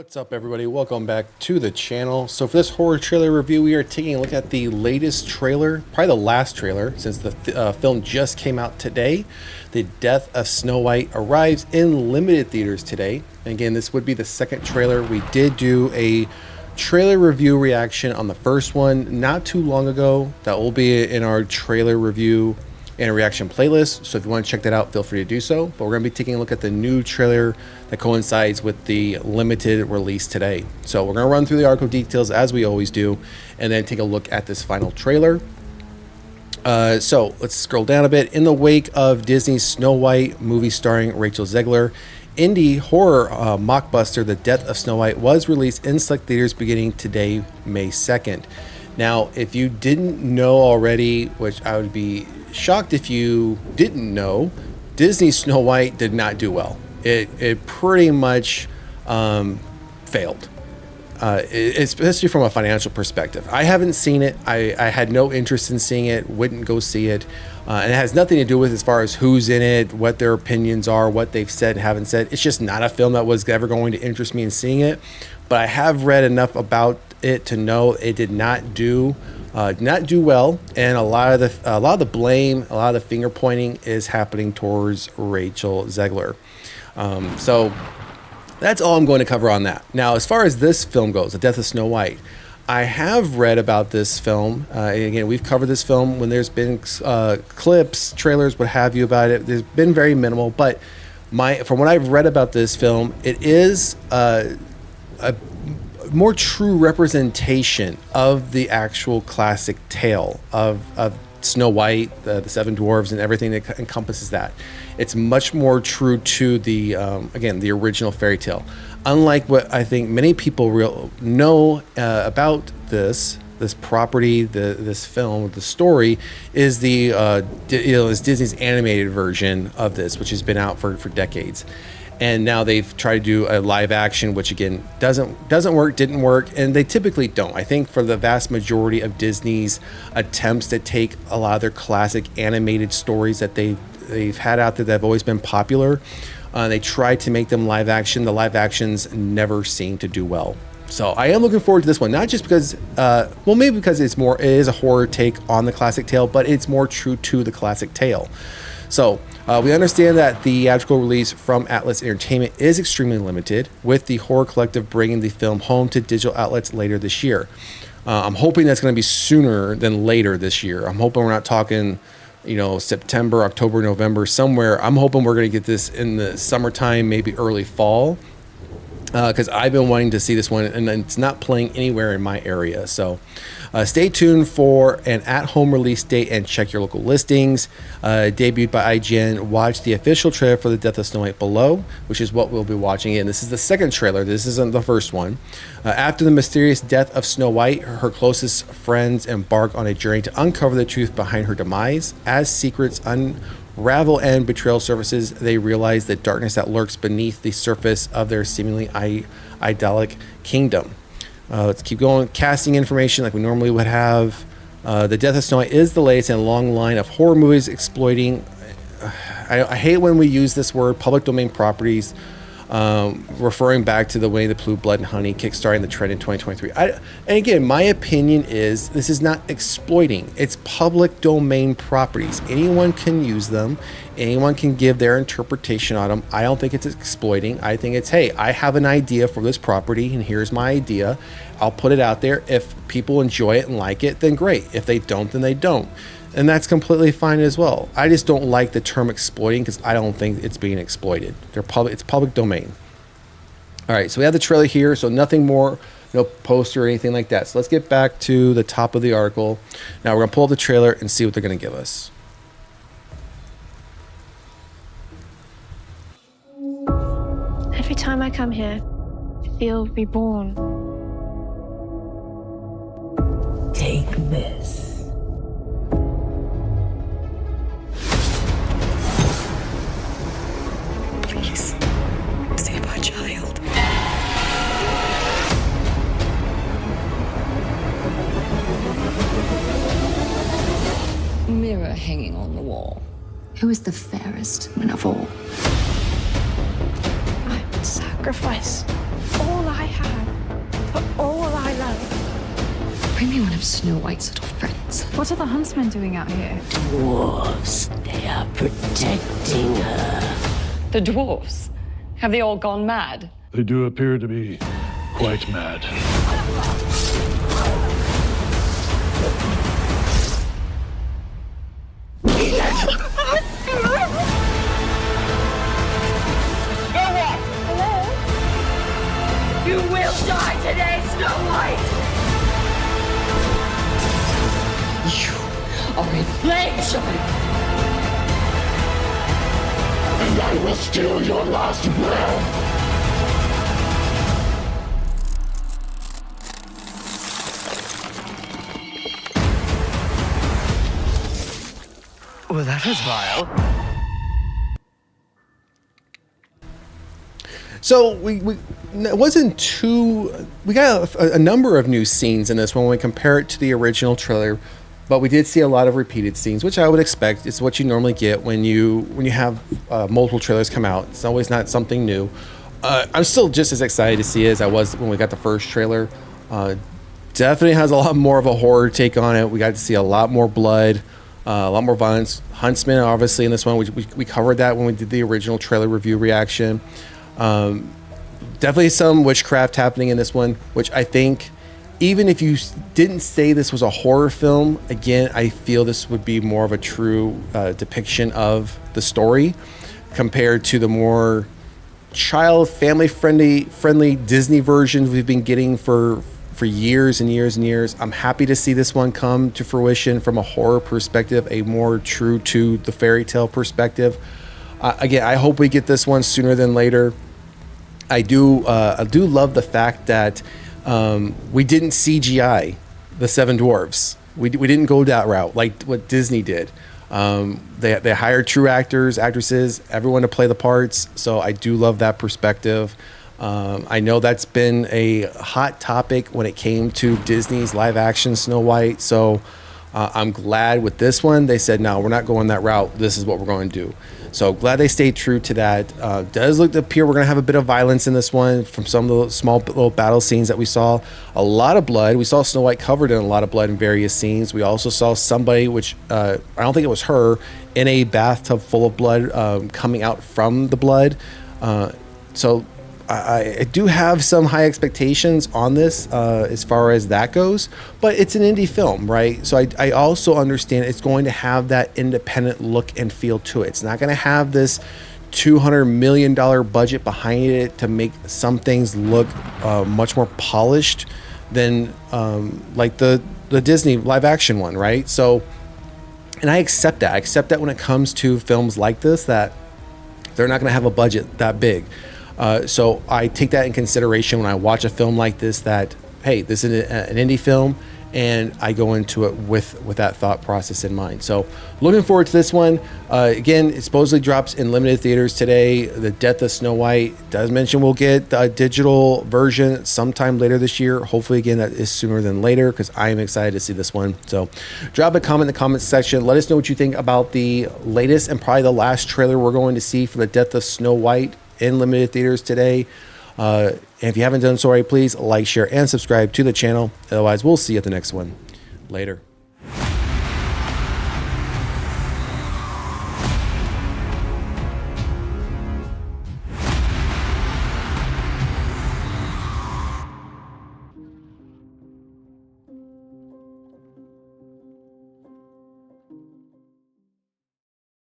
What's up, everybody? Welcome back to the channel. So for this horror trailer review, we are taking a look at the latest trailer, probably the last trailer, since the film just came out today. The Death of Snow White arrives in limited theaters today. And again, this would be the second trailer. We did do a trailer review reaction on the first one not too long ago. That will be in our trailer review and a reaction playlist, so if you want to check that out, feel free to do so. But we're going to be taking a look at the new trailer that coincides with the limited release today. So we're going to run through the article details as we always do, and then take a look at this final trailer. So let's scroll down a bit. In the wake of Disney's Snow White movie starring Rachel Zegler, indie horror mockbuster The Death of Snow White was released in select theaters beginning today, May 2nd. Now, if you didn't know already, which I would be shocked if you didn't know, Disney's Snow White did not do well. It pretty much failed, especially from a financial perspective. I haven't seen it. I had no interest in seeing it, wouldn't go see it. And it has nothing to do with as far as who's in it, what their opinions are, what they've said and haven't said. It's just not a film that was ever going to interest me in seeing it. But I have read enough about it to know it did not do well, and a lot of the blame, a lot of the finger pointing is happening towards Rachel Zegler. So that's all I'm going to cover on that. Now, as far as this film goes, The Death of Snow White, I have read about this film. Again, we've covered this film when there's been clips, trailers, what have you about it. There's been very minimal, but from what I've read about this film, it is a more true representation of the actual classic tale of Snow White, the Seven Dwarves, and everything that encompasses that. It's much more true to the again, the original fairy tale. Unlike what I think many people know about this property, this film, the story is is Disney's animated version of this, which has been out for decades. And now they've tried to do a live action, which again didn't work, and they typically don't. I think for the vast majority of Disney's attempts to take a lot of their classic animated stories that they've had out there that have always been popular, they try to make them live action. The live actions never seem to do well. So I am looking forward to this one, not just because, well, maybe because it is a horror take on the classic tale, but it's more true to the classic tale. So we understand that the theatrical release from Atlas Entertainment is extremely limited, with the horror collective bringing the film home to digital outlets later this year. I'm hoping that's going to be sooner than later this year. I'm hoping we're not talking, September, October, November, somewhere. I'm hoping we're going to get this in the summertime, maybe early fall, because I've been wanting to see this one, and it's not playing anywhere in my area. So stay tuned for an at-home release date and check your local listings. Debuted by IGN. Watch the official trailer for The Death of Snow White below, which is what we'll be watching. And this is the second trailer. This isn't the first one. After the mysterious death of Snow White, her closest friends embark on a journey to uncover the truth behind her demise. As secrets unravel and betrayal surfaces, they realize the darkness that lurks beneath the surface of their seemingly idyllic kingdom. Let's keep going. Casting information like we normally would have. The Death of Snow White is the latest in a long line of horror movies exploiting, I hate when we use this word, public domain properties, referring back to the way the Blue Blood and Honey kickstarting the trend in 2023. And again, my opinion is this is not exploiting. It's public domain properties. Anyone can use them. Anyone can give their interpretation on them. I don't think it's exploiting. I think it's, hey, I have an idea for this property, and here's my idea. I'll put it out there. If people enjoy it and like it, then great. If they don't, then they don't. And that's completely fine as well. I just don't like the term exploiting because I don't think it's being exploited. It's public domain. All right, so we have the trailer here, so nothing more, no poster or anything like that. So let's get back to the top of the article. Now we're gonna pull up the trailer and see what they're gonna give us. Every time I come here, I feel reborn. Take this. Please, save our child. Mirror hanging on the wall. Who is the fairest woman of all? I would sacrifice all I have for all I love. Bring me one of Snow White's little friends. What are the huntsmen doing out here? Dwarves, they are protecting her. The dwarves? Have they all gone mad? They do appear to be quite mad. You will die today, Snow White! You are a plague child! And I will steal your last breath! Well, that was vile. So it wasn't too. We got a number of new scenes in this one when we compare it to the original trailer, but we did see a lot of repeated scenes, which I would expect. It's what you normally get when you have multiple trailers come out. It's always not something new. I'm still just as excited to see it as I was when we got the first trailer. Definitely has a lot more of a horror take on it. We got to see a lot more blood, a lot more violence. Huntsman, obviously, in this one, we covered that when we did the original trailer review reaction. Definitely some witchcraft happening in this one, which I think, even if you didn't say this was a horror film, again, I feel this would be more of a true depiction of the story compared to the more child, family-friendly Disney versions we've been getting for years and years and years. I'm happy to see this one come to fruition from a horror perspective, a more true to the fairy tale perspective. Again, I hope we get this one sooner than later. I do love the fact that we didn't CGI the Seven Dwarfs. We didn't go that route like what Disney did. They hired true actresses, everyone to play the parts. So I do love that perspective. I know that's been a hot topic when it came to Disney's live action Snow White. So I'm glad with this one they said, no, we're not going that route. This is what we're going to do. So glad they stayed true to that. Does look to appear we're going to have a bit of violence in this one from some of the small little battle scenes that we saw. A lot of blood. We saw Snow White covered in a lot of blood in various scenes. We also saw somebody, which I don't think it was her, in a bathtub full of blood coming out from the blood. So I do have some high expectations on this as far as that goes, but it's an indie film, right? So I also understand it's going to have that independent look and feel to it. It's not going to have this $200 million budget behind it to make some things look much more polished than like the Disney live action one, right? So, and I accept that. I accept that when it comes to films like this, that they're not going to have a budget that big. So I take that in consideration when I watch a film like this, that, hey, this is an indie film, and I go into it with that thought process in mind. So looking forward to this one. Again, it supposedly drops in limited theaters today. The Death of Snow White does mention we'll get a digital version sometime later this year. Hopefully, again, that is sooner than later, because I am excited to see this one. So drop a comment in the comments section. Let us know what you think about the latest and probably the last trailer we're going to see for the Death of Snow White in limited theaters today. And if you haven't done so already, please like, share, and subscribe to the channel. Otherwise, we'll see you at the next one. Later.